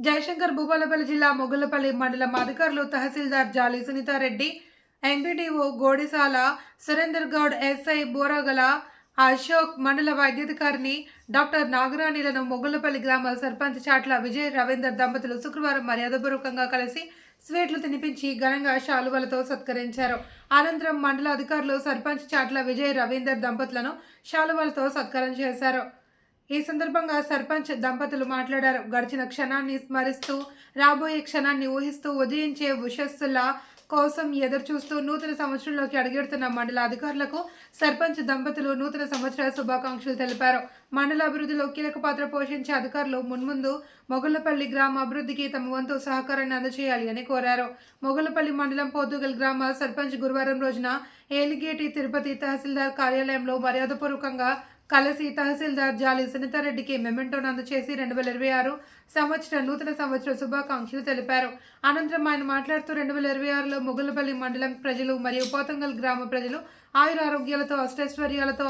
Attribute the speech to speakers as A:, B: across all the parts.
A: జయశంకర్ భూపాలపల్లి జిల్లా మొగుళ్లపల్లి మండలం అధికారులు తహసీల్దార్ జాలి సునీతారెడ్డి, ఎంపీడీఓ గోడిసాల సురేందర్ గౌడ్, ఎస్ఐ బోరగల అశోక్, మండల వైద్యాధికారిని డాక్టర్ నాగరాణిలను మొగుళ్లపల్లి గ్రామ సర్పంచ్ చాట్ల విజయ్ రవీందర్ దంపతులు శుక్రవారం మర్యాదపూర్వకంగా కలిసి స్వీట్లు తినిపించి ఘనంగా శాలువలతో సత్కరించారు. అనంతరం మండల అధికారులు సర్పంచ్ చాట్ల విజయ్ రవీందర్ దంపతులను శాలువలతో సత్కారం చేశారు. ఈ సందర్భంగా సర్పంచ్ దంపతులు మాట్లాడారు. గడిచిన క్షణాన్ని స్మరిస్తూ, రాబోయే క్షణాన్ని ఊహిస్తూ, ఉదయించే ఉషస్సుల కోసం ఎదురుచూస్తూ నూతన సంవత్సరంలోకి అడుగెడుతున్న మండల అధికారులకు సర్పంచ్ దంపతులు నూతన సంవత్సర శుభాకాంక్షలు తెలిపారు. మండల అభివృద్ధిలో కీలక పాత్ర పోషించే అధికారులు మున్ముందు మొగుళ్లపల్లి గ్రామ అభివృద్ధికి తమ వంతు సహకారాన్ని అందజేయాలి అని కోరారు. మొగుళ్లపల్లి మండలం పోతుగల్ గ్రామ సర్పంచ్ గురువారం రోజున ఏలిగేటి తిరుపతి తహసీల్దార్ కార్యాలయంలో మర్యాదపూర్వకంగా కలిసి తహసీల్దార్ జాలి సునీతారెడ్డికి మెమెంటోను అందజేసి 2026 సంవత్సర నూతన సంవత్సర శుభాకాంక్షలు తెలిపారు. అనంతరం ఆయన మాట్లాడుతూ 2026లో మొగుళ్లపల్లి మండలం ప్రజలు మరియు పోతంగల్ గ్రామ ప్రజలు ఆయురారోగ్యాలతో, అష్టైశ్వర్యాలతో,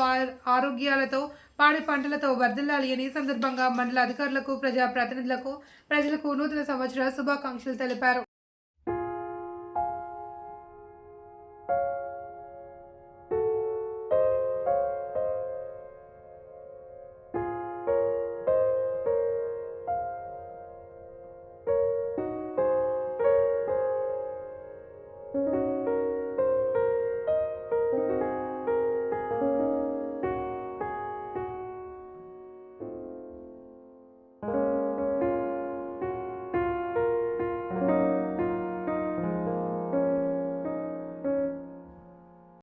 A: ఆరోగ్యాలతో, పాడి పంటలతో వర్ధిల్లాలి అని సందర్భంగా మండల అధికారులకు, ప్రజాప్రతినిధులకు, ప్రజలకు నూతన సంవత్సర శుభాకాంక్షలు తెలిపారు.